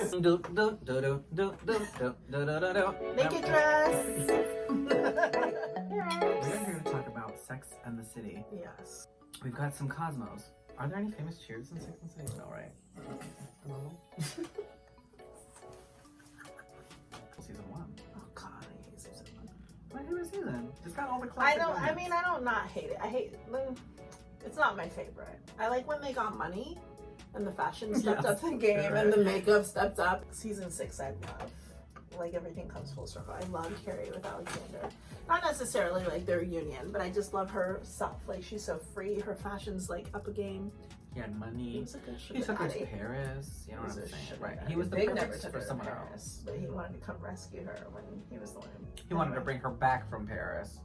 Naked dress. We're here to talk about Sex and the City. Yes. We've got some Cosmos. Are there any famous cheers in Sex and the City? No, right? Season 1. Oh God, I hate season 1. My favorite season. It's got all the classic I moments. mean, I don't not hate it. I hate. It's not my favorite. I like when they got money, and the fashion stepped up the game, and the makeup stepped up. Season 6, I love. Like everything comes full circle. I love Carrie with Alexander. Not necessarily like their union, but I just love herself. Like she's so free. Her fashion's like up a game. He had money. He was a good He took her to daddy. Paris. You know what I'm saying? Right. Daddy. He was the Big never perfect took for her to someone Paris, else. but he wanted to come rescue her when he was the one. He wanted to bring her back from Paris.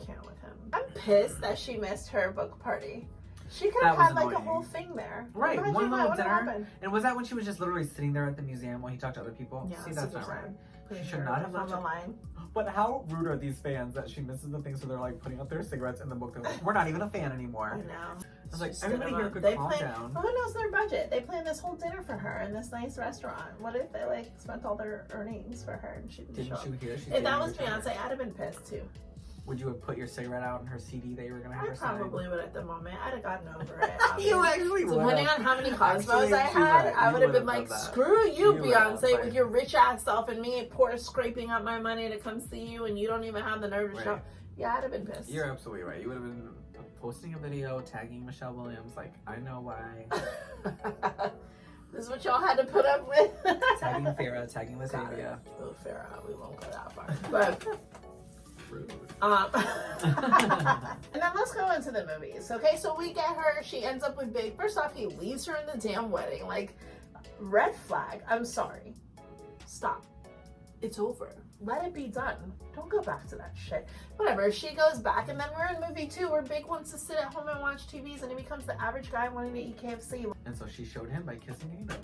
Can't with him. I'm pissed that she missed her book party. She could That have was had like a annoying. whole thing there. Right, Imagine one little what dinner. happened. And was that when she was just literally sitting there at the museum while he talked to other people? Yeah, See, that's not super right. sad. Putting She should her not have on left the it. line. But how rude are these fans that she misses the things so they're like putting out their cigarettes in the book? They're like, we're not even a fan anymore. I know. I was like, Just everybody didn't here could they calm plan- down. Well, who knows their budget? They planned this whole dinner for her in this nice restaurant. What if they like spent all their earnings for her and she didn't show Didn't up? you hear? She If that didn't was return. Beyonce, I'd have been pissed too. Would you have put your cigarette out in her CD that you were going to have I her sign? probably would at the moment. I'd have gotten over it. You actually would. Depending on how many Cosmos Actually, I she's had, right. I You would have would've been like, done that. screw you, You would've, Beyonce, like- with your rich ass self and me, poor scraping up my money to come see you, and you don't even have the nerve to show. Right. Yeah, I'd have been pissed. You're absolutely right. You would have been posting a video tagging Michelle Williams like, I know why. This is what y'all had to put up with. Tagging Farrah, tagging Lasavia. Oh, Farrah, we won't go that far. But Rude. and then let's go into the movies. Okay, so we get her. She ends up with Big. First off, he leaves her in the damn wedding. Like, red flag. I'm sorry. Stop. It's over. Let it be done. Don't go back to that shit. Whatever. She goes back, and then we're in movie 2 where Big wants to sit at home and watch TVs, and he becomes the average guy wanting to eat KFC. And so she showed him by kissing Aiden.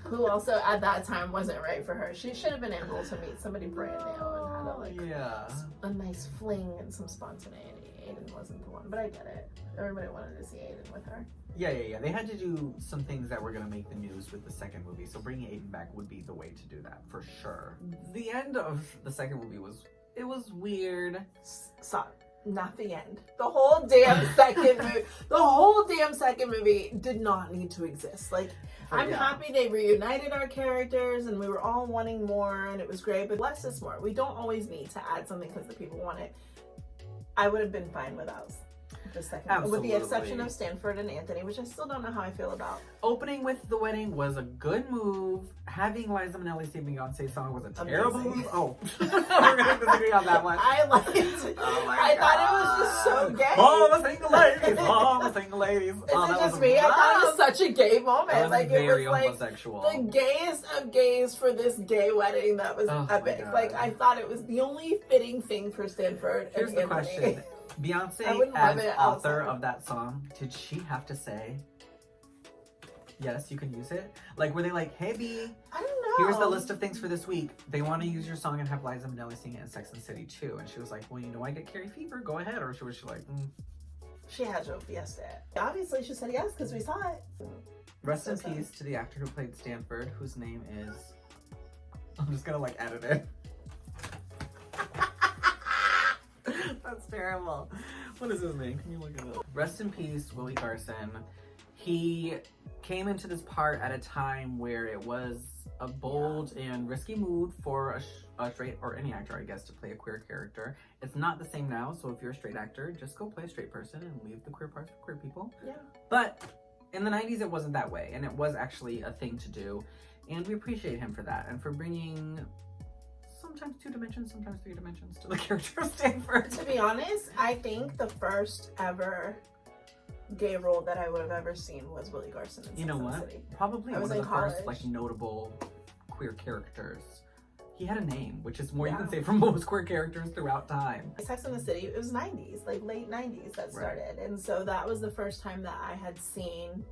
Who also at that time wasn't right for her. She should have been able to meet somebody brand new and had a nice fling and some spontaneity. Aiden wasn't the one, but I get it. Everybody wanted to see Aiden with her. Yeah. They had to do some things that were going to make the news with the second movie. So bringing Aiden back would be the way to do that for sure. The end of the second movie was weird. Sorry. Not the end. The whole damn second movie. The whole damn second movie did not need to exist. Like, I'm happy they reunited our characters and we were all wanting more and it was great, but less is more. We don't always need to add something because the people want it. I would have been fine without the second, Absolutely. with the exception of Stanford and Anthony, which I still don't know how I feel about. Opening with the wedding was a good move. Having Liza Minnelli sing Beyonce's song was a terrible Amazing. move. Oh, we're going to disagree on that one. I liked it. Oh my I God. thought it was just so gay. All the single ladies, all the single ladies. Is Oh, it that just was me? I thought it was rough. such a gay moment. That was Like, very it was like homosexual. the gayest of gays for this gay wedding that was Oh my epic. God. Like, I thought it was the only fitting thing for Stanford Here's and the Anthony. question. I Beyonce, wouldn't love as it author outside. of that song, did she have to say, yes, you can use it? Like, were they like, hey, B, I don't know. here's the list of things for this week. They want to use your song and have Liza Minnelli sing it in Sex and the City too. And she was like, well, you know, I get Carrie fever. Go ahead. Or was she like, She had to have guessed it. Obviously, she said yes because we saw it. Rest in So sad. peace to the actor who played Stanford, whose name is... I'm just gonna like edit it. That's terrible. What is his name? Can you look it up? Rest in peace, Willie Garson. He came into this part at a time where it was a bold and risky move for a straight, or any actor, I guess, to play a queer character. It's not the same now, so if you're a straight actor, just go play a straight person and leave the queer parts for queer people. Yeah. But in the 90s, it wasn't that way, and it was actually a thing to do, and we appreciate him for that, and for bringing sometimes 2 dimensions, sometimes 3 dimensions to the character of Stanford. To be honest, I think the first ever gay role that I would have ever seen was Willie Garson in You know Sex and the what? City. Probably I one was of the in first college. like notable queer characters. He had a name, which is more you Yeah. can say for most queer characters throughout time. Sex and the City, it was 90s, like late 90s that started. And so that was the first time that I had seen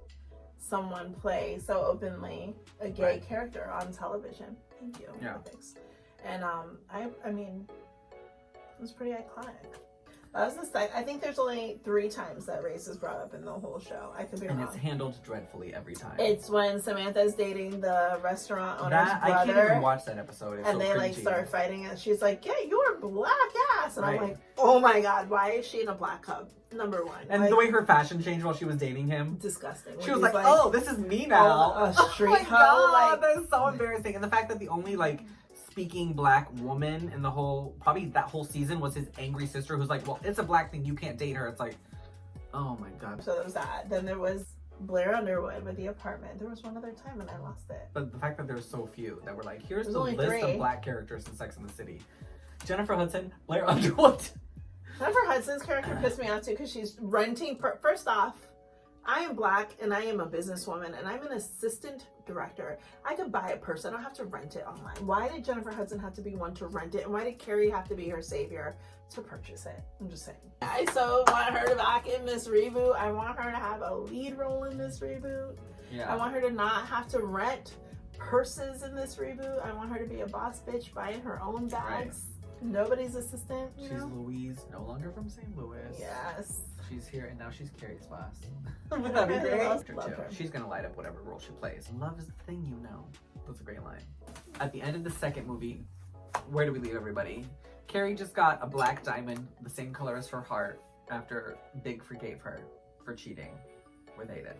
someone play so openly a gay Right. character on television. Thank you. Yeah. Thanks. And I mean, it was pretty iconic. That was I think there's only 3 times that race is brought up in the whole show. I could be wrong. And it's handled dreadfully every time. It's when Samantha's dating the restaurant owner's brother. I can't even watch that episode. It's and so they like cringy. start fighting, and she's like, "Yeah, you're black ass," and Right. I'm like, "Oh my god, why is she in a black cup?" Number one, And like, the way her fashion changed while she was dating him. disgusting. She was like, "Oh, this is me now." A street oh my hoe, god, like, that is so embarrassing. And the fact that the only like speaking black woman in the whole, probably that whole season, was his angry sister who's like, well, it's a black thing, you can't date her. It's like, oh my god. So there was that. Then there was Blair Underwood with the apartment. There was one other time and I lost it. But the fact that there's so few that were like, here's There's the only list 3. of black characters in Sex and the City. Jennifer Hudson, Blair Underwood. Jennifer Hudson's character pissed me off too because she's renting. First off, I am black and I am a businesswoman and I'm an assistant director. I could buy a purse. I don't have to rent it online. Why did Jennifer Hudson have to be one to rent it? And why did Carrie have to be her savior to purchase it? I'm just saying. I so want her to back in this reboot. I want her to have a lead role in this reboot. Yeah. I want her to not have to rent purses in this reboot. I want her to be a boss bitch buying her own bags. Right. Nobody's assistant. She's Louise, no longer from St. Louis. Yes. She's here, and now she's Carrie's boss. Would that be great? Love her. She's gonna light up whatever role she plays. Love is the thing, you know. That's a great line. At the end of the second movie, where do we leave everybody? Carrie just got a black diamond, the same color as her heart, after Big forgave her for cheating with Aiden.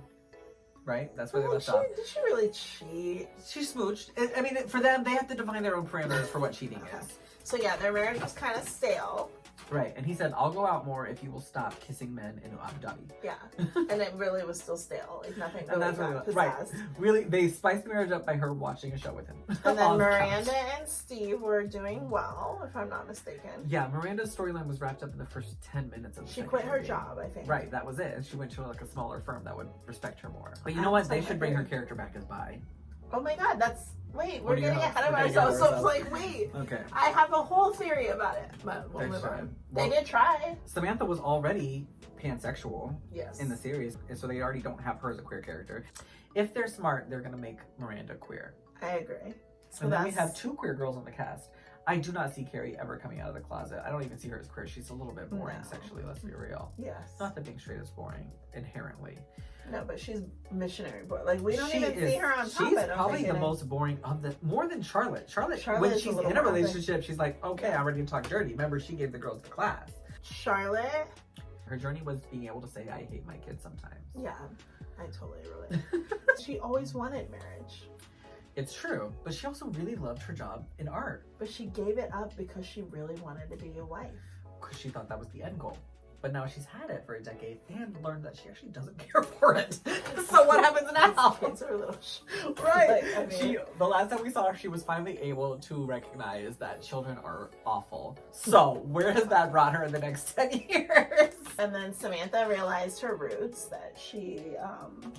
Right? That's where they left off. Did she really cheat? She smooched. I mean, for them, they have to define their own parameters for what cheating is. So yeah, their marriage was kind of stale. Right, and he said, I'll go out more if you will stop kissing men in Abu Dhabi. Yeah, and it really was still stale. Like nothing really And that's got what right. pizzazz. Really, they spiced the marriage up by her watching a show with him. And then On the Miranda couch. and Steve were doing well, if I'm not mistaken. Yeah, Miranda's storyline was wrapped up in the first 10 minutes of the She second quit her movie. job, I think. Right, that was it. And she went to like a smaller firm that would respect her more. But you know what? They should bring her character back as bi. Oh my god, that's... Wait, we're What do you getting have? ahead of We're getting ourselves. So ahead it's of like, wait. Okay. I have a whole theory about it. But we'll They move should. on. Well, They did try. Samantha was already pansexual Yes. in the series, and so they already don't have her as a queer character. If they're smart, they're going to make Miranda queer. I agree. So And then we have 2 queer girls on the cast. I do not see Carrie ever coming out of the closet. I don't even see her as queer. She's a little bit boring No. sexually, let's be real. Yes. Not that being straight is boring, inherently. No, but she's missionary boy. Like, we don't She even see her on top. She's I don't probably think, the in it. most boring of the, more than Charlotte. Charlotte Charlotte when is a she's little in a more relationship, she's like, okay, Yeah. I'm ready to talk dirty. Remember, she gave the girls the class. Charlotte. Her journey was being able to say, I hate my kids sometimes. Yeah, I totally relate. She always wanted marriage, It's true, but she also really loved her job in art but she gave it up because she really wanted to be a wife. because she thought that was the end goal. But now she's had it for a decade and learned that she actually doesn't care for it. So what happens now? Kids are a little Right. Like, I mean- The last time we saw her, she was finally able to recognize that children are awful. So where has that brought her in the next 10 years? And then Samantha realized her roots, that she's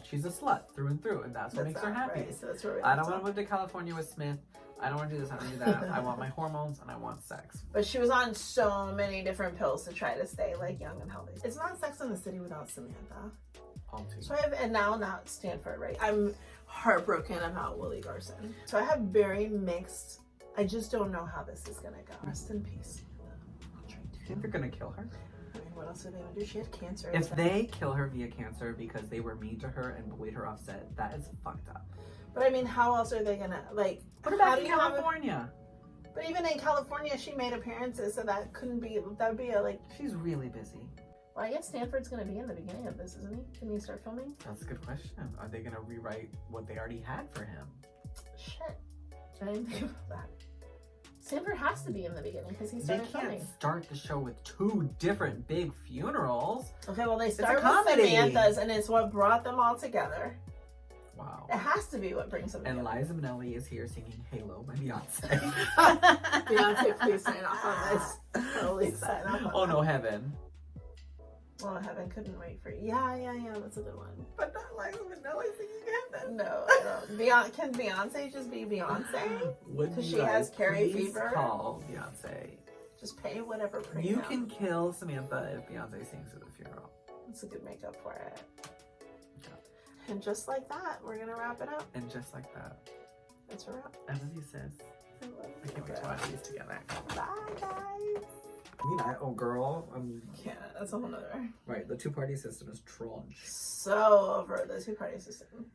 She's a slut through and through, and that's what makes her happy. Right, so that's where we I don't left want to off. move to California with Smith. I don't want to do this, I don't want to do that. I want my hormones and I want sex. But she was on so many different pills to try to stay like young and healthy. It's not Sex and the City without Samantha. All too. So I have, and now not Stanford, right? I'm heartbroken about Willie Garson. So I have very mixed, I just don't know how this is gonna go. Rest in peace. Do you think they're going to kill her? I mean, what else are they gonna do? She had cancer. If they kill her via cancer because they were mean to her and bullied her off set, that is fucked up. But I mean, how else are they gonna, like, Put her how back do in you have California. But even in California, she made appearances, so that couldn't be, that would be a, like, She's really busy. well, I guess Stanford's gonna be in the beginning of this, isn't he? Didn't he start filming? That's a good question. Are they going to rewrite what they already had for him? Shit. I didn't think about that. Stanford has to be in the beginning because he They started can't filming. start the show with 2 different big funerals. Okay, well, they a start with comedy. Samantha's, and it's what brought them all together. Wow. It has to be what brings them And together. Liza Minnelli is here singing Halo by Beyonce. Beyonce, please sign off on this. Totally sign off on Oh that. no, heaven. Oh, heaven couldn't wait for you. Yeah, that's a good one. But not Liza Minnelli singing heaven. No, I don't. Can Beyonce just be Beyonce? Would 'Cause you she has guys Carrie please fever? call Beyonce. Just pay whatever premium. You can kill Samantha if Beyonce sings at the funeral. It's a good makeup for it. And just like that, we're gonna wrap it up. And just like that, That's a wrap. I love you, sis. I love I can't wait to you. watch these together. Bye, guys. I mean, girl. Yeah, that's a whole nother. Right, the two-party system is trash. So over the two-party system.